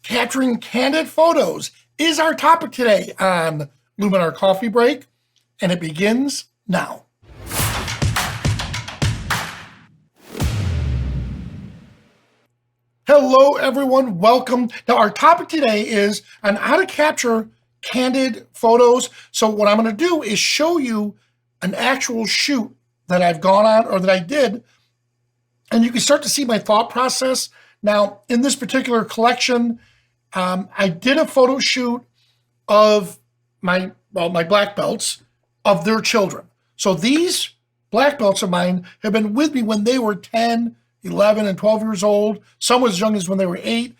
Capturing candid photos is our topic today on Luminar Coffee Break, and it begins now. Hello, everyone. Welcome. Now, our topic today is on how to capture candid photos. So what I'm going to do is show you an actual shoot that I've gone on or that I did, and you can start to see my thought process. Now, in this particular collection, I did a photo shoot of my black belts, of their children. So these black belts of mine have been with me when they were 10, 11, and 12 years old. Some as young as when they were 8.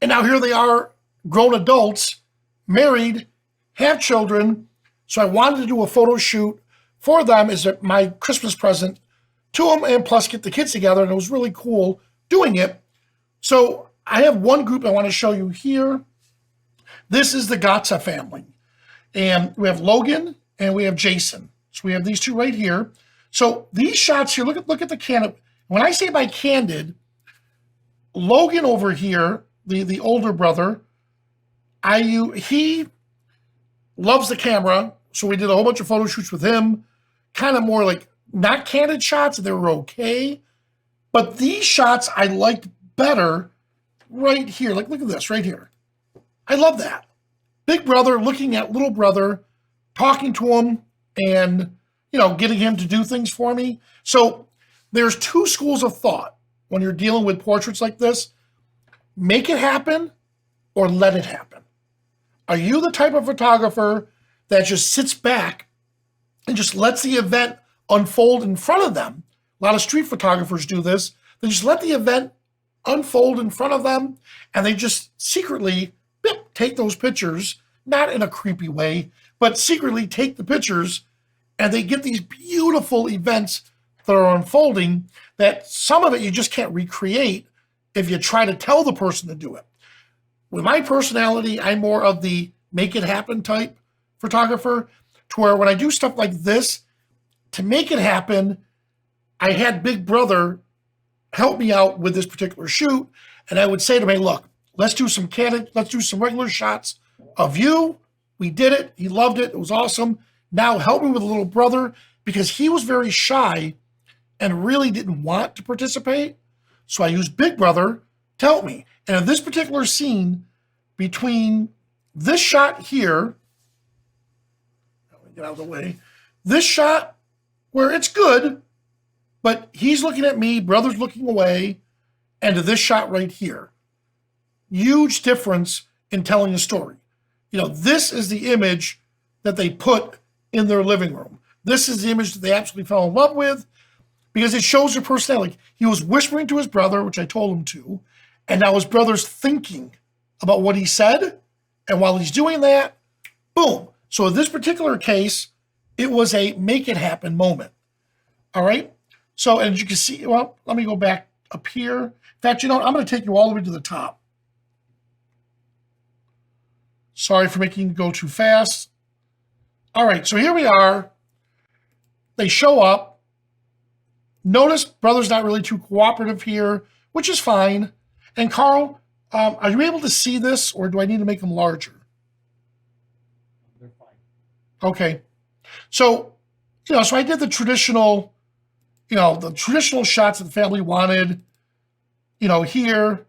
And now here they are, grown adults, married, have children. So I wanted to do a photo shoot for them as my Christmas present to them, and plus get the kids together. And it was really cool doing it. So I have one group I want to show you here. This is the Gatsa family. And we have Logan and we have Jason. So we have these two right here. So these shots here, look at the candid. When I say by candid, Logan over here, the older brother, he loves the camera. So we did a whole bunch of photo shoots with him, kind of more like not candid shots. They were okay. But these shots I liked better right here. Like, look at this right here. I love that. Big brother looking at little brother, talking to him and, getting him to do things for me. So there's two schools of thought when you're dealing with portraits like this. Make it happen or let it happen. Are you the type of photographer that just sits back and just lets the event unfold in front of them? A lot of street photographers do this. They just let the event unfold in front of them, and they just secretly take those pictures, not in a creepy way, but secretly take the pictures, and they get these beautiful events that are unfolding that some of it you just can't recreate if you try to tell the person to do it. With my personality, I'm more of the make it happen type photographer, to where when I do stuff like this, to make it happen, I had Big Brother help me out with this particular shoot, and I would say to him, hey, look, let's do some candid, let's do some regular shots of you. We did it. He loved it. It was awesome. Now help me with a little brother, because he was very shy and really didn't want to participate. So I used Big Brother to help me. And in this particular scene, between this shot here, let me get out of the way, this shot where it's good, but he's looking at me, brother's looking away, and to this shot right here. Huge difference in telling a story. This is the image that they put in their living room. This is the image that they absolutely fell in love with, because it shows their personality. He was whispering to his brother, which I told him to, and now his brother's thinking about what he said, and while he's doing that, boom. So in this particular case, it was a make it happen moment. All right? So, as you can see, well, let me go back up here. In fact, I'm going to take you all the way to the top. Sorry for making you go too fast. All right, so here we are. They show up. Notice brother's not really too cooperative here, which is fine. And Carl, are you able to see this, or do I need to make them larger? They're fine. Okay. So, so I did the traditional shots that the family wanted, here,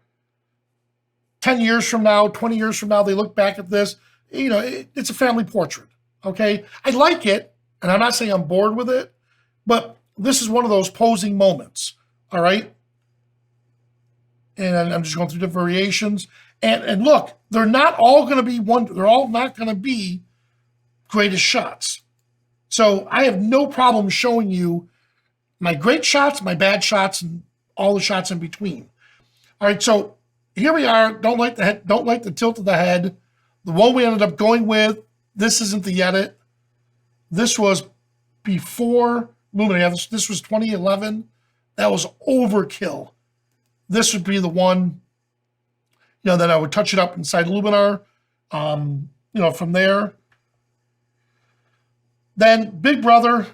10 years from now, 20 years from now, they look back at this, it's a family portrait, okay? I like it, and I'm not saying I'm bored with it, but this is one of those posing moments, all right? And I'm just going through the variations. And look, they're not all going to be they're all not going to be greatest shots. So I have no problem showing you my great shots, my bad shots, and all the shots in between. All right, so here we are. Don't like the tilt of the head. The one we ended up going with, this isn't the edit. This was before Luminar. This was 2011. That was overkill. This would be the one, that I would touch it up inside Luminar, from there. Then Big Brother,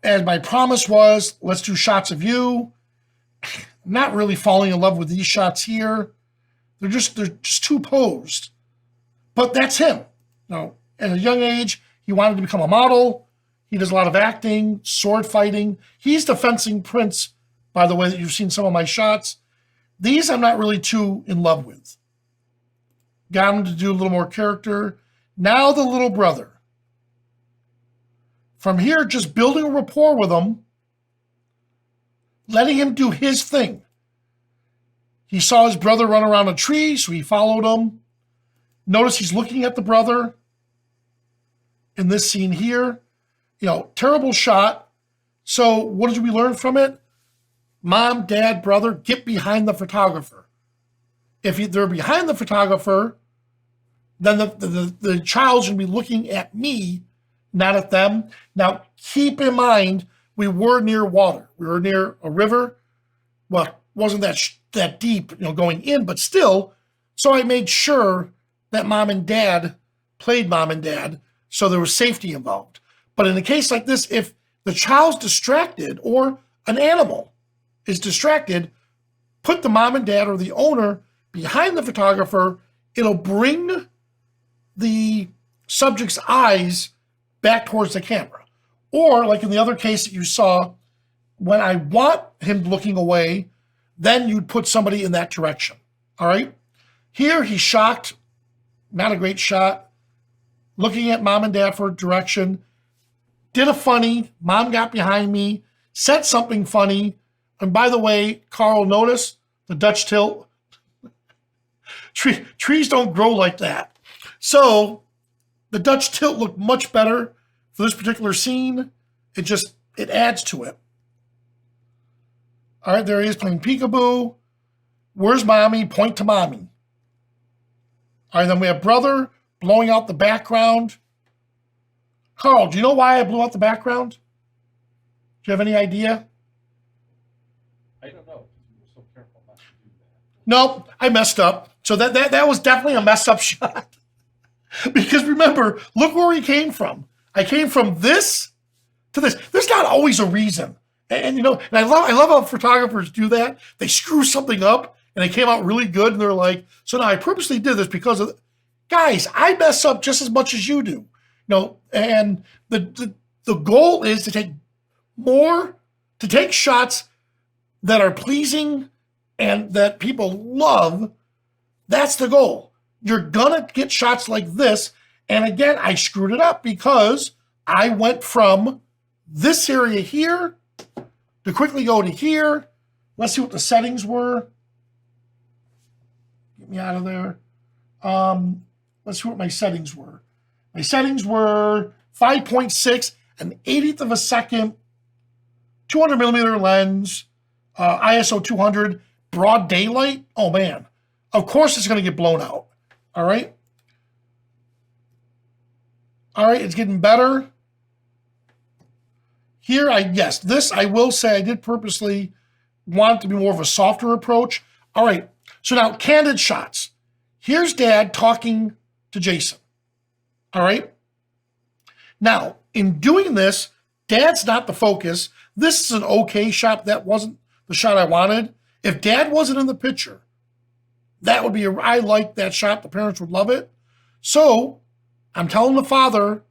as my promise was, let's do shots of you. Not really falling in love with these shots here. They're just too posed. But that's him. Now, at a young age, he wanted to become a model. He does a lot of acting, sword fighting. He's the fencing prince, by the way, that you've seen some of my shots. These I'm not really too in love with. Got him to do a little more character. Now the little brother. From here, just building a rapport with him, letting him do his thing. He saw his brother run around a tree, so he followed him. Notice he's looking at the brother in this scene here. You know, terrible shot. So what did we learn from it? Mom, dad, brother, get behind the photographer. If they're behind the photographer, then the child's going to be looking at me, not at them. Now, keep in mind, we were near water. We were near a river. Well, it wasn't that deep, you know, going in, but still. So I made sure that mom and dad played mom and dad, so there was safety involved. But in a case like this, if the child's distracted or an animal is distracted, put the mom and dad or the owner behind the photographer. It'll bring the subject's eyes back towards the camera. Or like in the other case that you saw, when I want him looking away, then you'd put somebody in that direction. All right. Here he's shocked. Not a great shot. Looking at mom and dad for direction. Did a funny. Mom got behind me. Said something funny. And by the way, Carl, notice the Dutch tilt. Trees don't grow like that. So the Dutch tilt looked much better for this particular scene. It adds to it. All right, there he is playing peekaboo. Where's mommy? Point to mommy. All right, then we have brother blowing out the background. Carl, do you know why I blew out the background? Do you have any idea? I don't know. You were so careful not to do that. Nope, I messed up. So that was definitely a messed up shot. Because remember, look where he came from. I came from this to this. There's not always a reason. And you know, and I love how photographers do that. They screw something up and it came out really good. And they're like, so now I purposely did this because of, guys, I mess up just as much as you do. You know, and the goal is to take shots that are pleasing and that people love. That's the goal. You're gonna get shots like this. And again, I screwed it up because I went from this area here to quickly go to here. Let's see what the settings were. Get me out of there. Let's see what my settings were. My settings were 5.6, an 80th of a second, 200 millimeter lens, ISO 200, broad daylight. Oh man, of course it's gonna get blown out. All right. All right, it's getting better. Here, this I will say I did purposely want it to be more of a softer approach. All right, so now candid shots. Here's dad talking to Jason. All right. Now, in doing this, dad's not the focus. This is an okay shot. That wasn't the shot I wanted. If dad wasn't in the picture, that would be, I like that shot. The parents would love it. So I'm telling the father,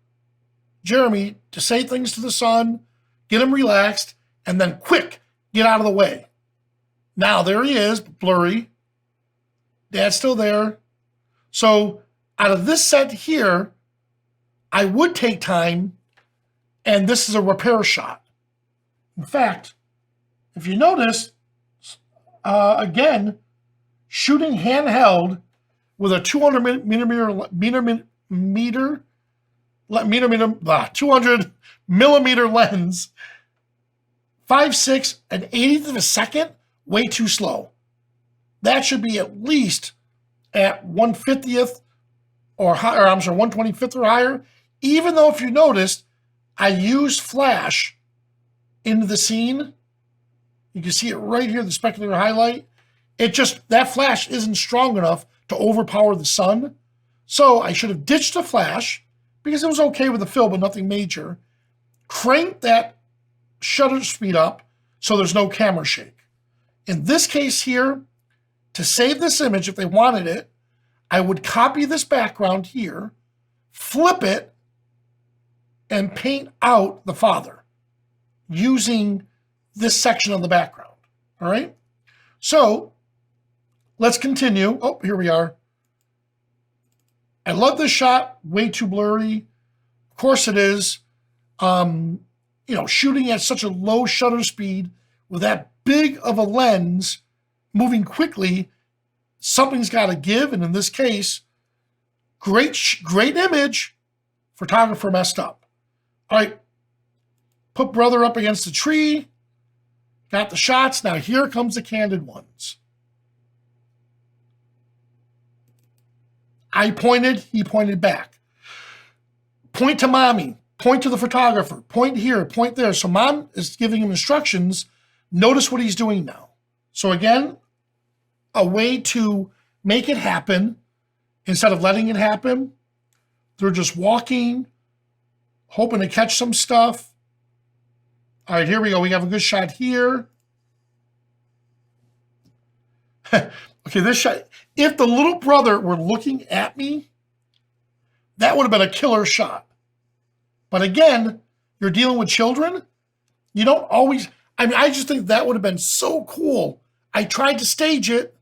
Jeremy, to say things to the son, get him relaxed, and then quick, get out of the way. Now there he is, blurry. Dad's still there. So out of this set here, I would take time, and this is a repair shot. In fact, if you notice, again, shooting handheld with a 200 millimeter lens, 5.6, an 80th of a second, way too slow. That should be at least at 1/50th or higher, 1/25th or higher. Even though if you noticed, I used flash into the scene. You can see it right here, the specular highlight. That flash isn't strong enough to overpower the sun. So I should have ditched the flash because it was okay with the fill, but nothing major. Crank that shutter speed up so there's no camera shake. In this case here, To save this image, if they wanted it, I would copy this background here, flip it, and paint out the father using this section of the background. All right. So let's continue. Oh, here we are. I love this shot. Way too blurry. Of course it is. Shooting at such a low shutter speed with that big of a lens moving quickly, something's got to give. And in this case, great image, photographer messed up. All right, put brother up against the tree, got the shots. Now here comes the candid ones. I pointed, he pointed back. Point to mommy, point to the photographer, point here, point there. So mom is giving him instructions. Notice what he's doing now. So again, a way to make it happen instead of letting it happen. They're just walking, hoping to catch some stuff. All right, here we go. We have a good shot here. Okay, this shot, if the little brother were looking at me, that would have been a killer shot. But again, you're dealing with children. You don't always, I just think that would have been so cool. I tried to stage it.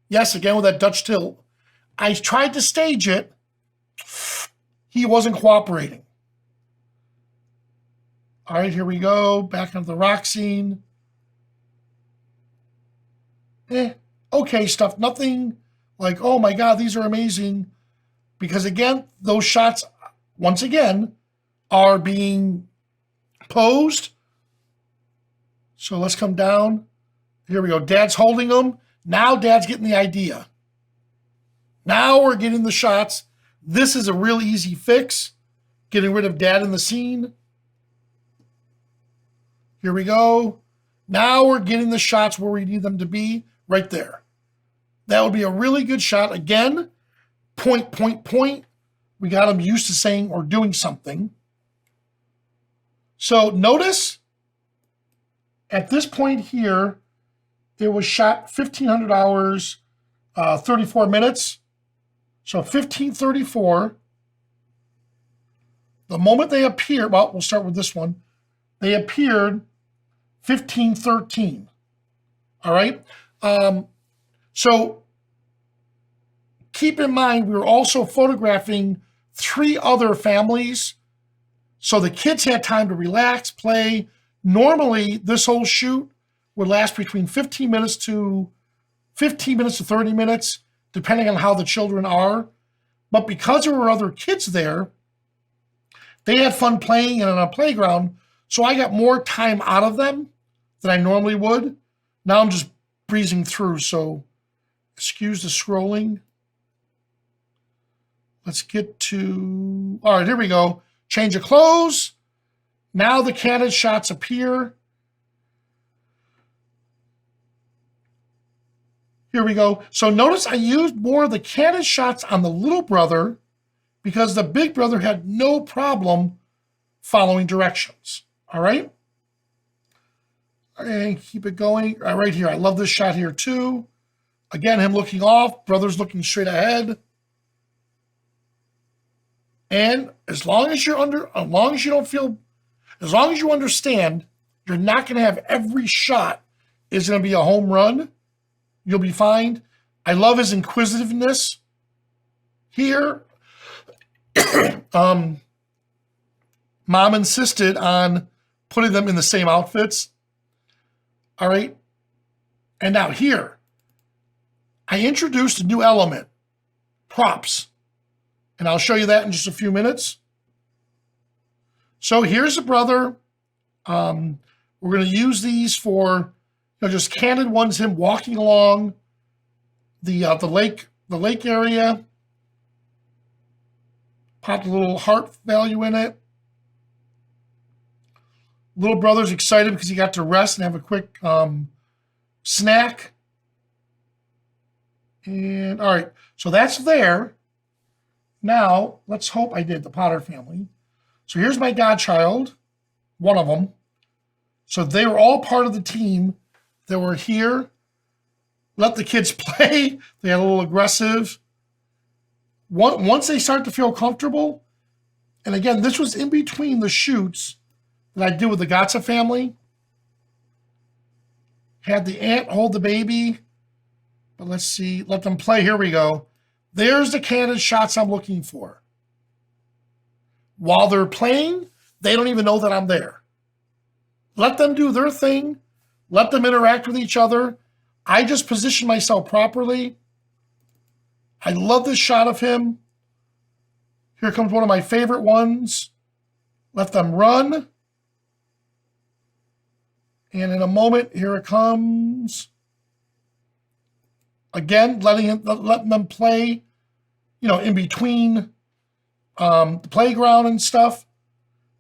Yes, again with that Dutch tilt. I tried to stage it. He wasn't cooperating. All right, here we go. Back onto the rock scene. Okay stuff. Nothing like, oh my God, these are amazing. Because again, those shots, once again, are being posed. So let's come down. Here we go. Dad's holding them. Now Dad's getting the idea. Now we're getting the shots. This is a real easy fix. Getting rid of Dad in the scene. Here we go. Now we're getting the shots where we need them to be, right there. That would be a really good shot. Again, point, point, point. We got them used to saying or doing something. So notice at this point here, it was shot 1,500 hours, 34 minutes. So 1534. The moment they appear, well, we'll start with this one. They appeared 1513. All right. So keep in mind, we were also photographing 3 other families. So the kids had time to relax, play. Normally, this whole shoot would last between 15 minutes to 30 minutes, depending on how the children are. But because there were other kids there, they had fun playing and on a playground. So I got more time out of them than I normally would. Now I'm just breezing through. So excuse the scrolling. Let's get to, all right, here we go. Change of clothes. Now the candid shots appear. Here we go. So notice I used more of the candid shots on the little brother because the big brother had no problem following directions. All right. And keep it going. All right, right here. I love this shot here too. Again, him looking off, brother's looking straight ahead. And as long as you understand, you're not going to have every shot is going to be a home run. You'll be fine. I love his inquisitiveness here. Mom insisted on putting them in the same outfits. All right. And now here, I introduced a new element, props. And I'll show you that in just a few minutes. So here's a brother. We're going to use these for just candid ones, him walking along the lake area. Pop a little heart value in it. Little brother's excited because he got to rest and have a quick snack. And all right, so that's there. Now, let's hope I did the Potter family. So here's my godchild, one of them. So they were all part of the team that were here let the kids play. They got a little aggressive. Once they start to feel comfortable, and again, this was in between the shoots that I did with the Gatsa family. Had the aunt hold the baby. But let's see, let them play. Here we go. There's the candid shots I'm looking for. While they're playing, they don't even know that I'm there. Let them do their thing. Let them interact with each other. I just position myself properly. I love this shot of him. Here comes one of my favorite ones. Let them run. And in a moment, here it comes. Again, letting them play, in between the playground and stuff.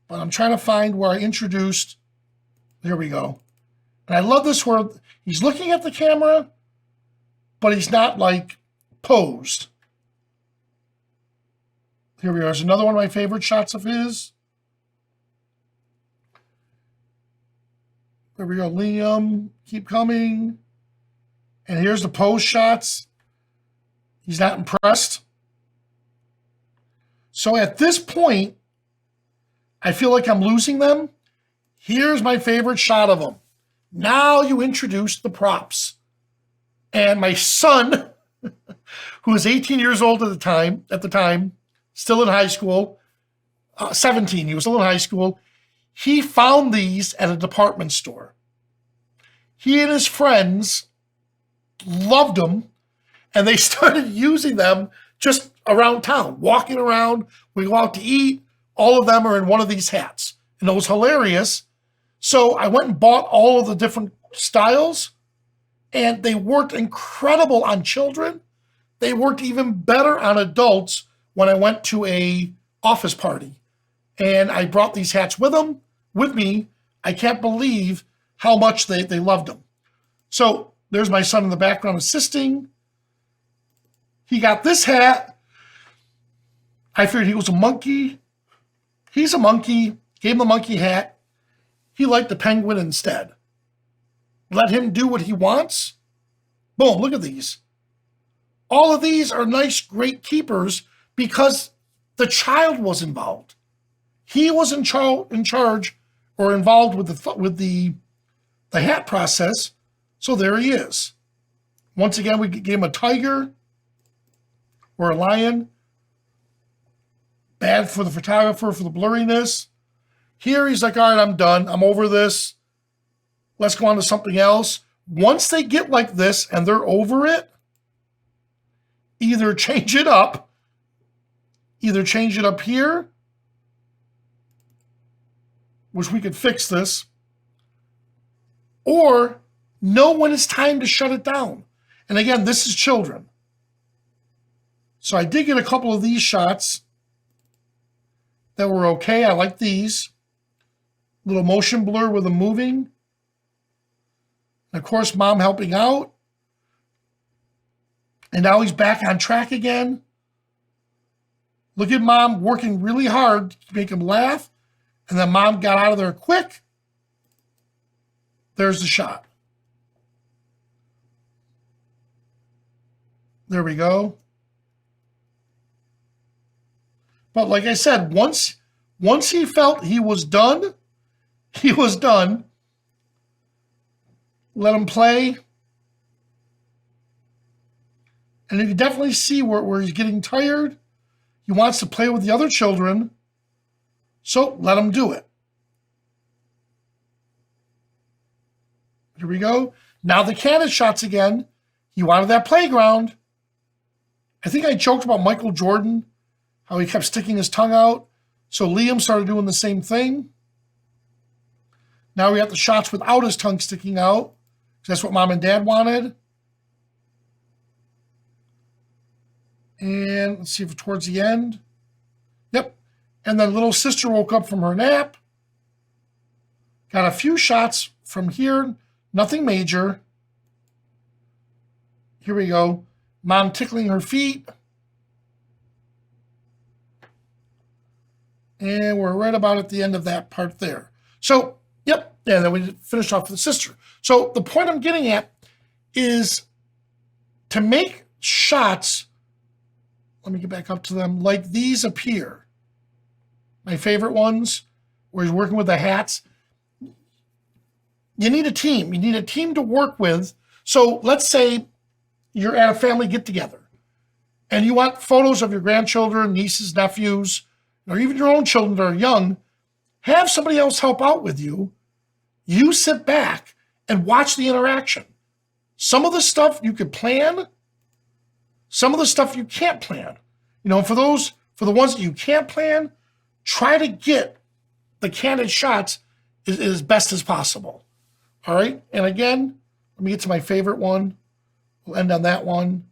But I'm trying to find where I introduced. Here we go. And I love this where he's looking at the camera, but he's not like posed. Here we are. There's another one of my favorite shots of his. There we go. Liam, keep coming. And here's the pose shots. He's not impressed. So at this point, I feel like I'm losing them. Here's my favorite shot of them. Now you introduce the props. And my son, who was 18 years old at the time, still in high school, 17, he was still in high school, he found these at a department store. He and his friends loved them, and they started using them just around town, walking around. We go out to eat. All of them are in one of these hats, and it was hilarious. So I went and bought all of the different styles, and they worked incredible on children. They worked even better on adults when I went to a office party, and I brought these hats with me. I can't believe how much they loved them. So there's my son in the background assisting. He got this hat. I figured he was a monkey. He's a monkey. Gave him the monkey hat. He liked the penguin instead. Let him do what he wants. Boom, look at these. All of these are nice, great keepers because the child was involved. He was in charge or involved with the hat process. So there he is. Once again, we gave him a tiger or a lion. Bad for the photographer for the blurriness. Here he's like, all right, I'm done. I'm over this. Let's go on to something else. Once they get like this and they're over it, either change it up here, which we could fix this, or know when it's time to shut it down. And again, this is children. So I did get a couple of these shots that were okay. I like these. Little motion blur with them moving. And of course, mom helping out. And now he's back on track again. Look at mom working really hard to make him laugh. And then mom got out of there quick. There's the shot. There we go. But like I said, once he felt he was done, he was done. Let him play. And you can definitely see where he's getting tired. He wants to play with the other children. So let him do it. Here we go. Now the candid shots again. He wanted that playground. I think I joked about Michael Jordan, how he kept sticking his tongue out. So Liam started doing the same thing. Now we got the shots without his tongue sticking out. That's what mom and dad wanted. And let's see if towards the end. Yep. And then little sister woke up from her nap. Got a few shots from here. Nothing major. Here we go. Mom tickling her feet. And we're right about at the end of that part there. So, yep. And then we finished off with the sister. So the point I'm getting at is to make shots, let me get back up to them, like these appear. My favorite ones, where he's working with the hats. You need a team. You need a team to work with. So let's say you're at a family get-together and you want photos of your grandchildren, nieces, nephews, or even your own children that are young. Have somebody else help out with you. You sit back and watch the interaction. Some of the stuff you could plan, some of the stuff you can't plan. For the ones that you can't plan, try to get the candid shots as best as possible. All right. And again, let me get to my favorite one. We'll end on that one.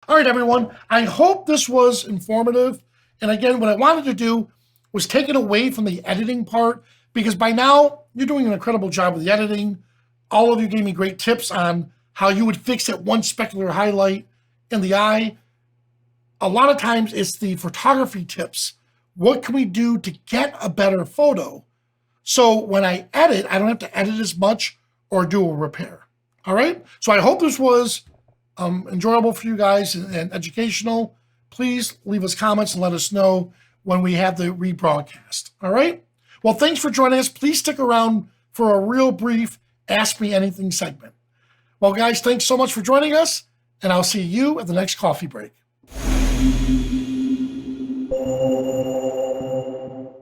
All right, everyone. I hope this was informative. And again, what I wanted to do was take it away from the editing part, because by now you're doing an incredible job with the editing. All of you gave me great tips on how you would fix that one specular highlight in the eye. A lot of times it's the photography tips. What can we do to get a better photo? So when I edit, I don't have to edit as much or do a repair. All right. So I hope this was enjoyable for you guys and educational. Please leave us comments and let us know when we have the rebroadcast. All right. Well, thanks for joining us. Please stick around for a real brief Ask Me Anything segment. Well, guys, thanks so much for joining us, and I'll see you at the next coffee break.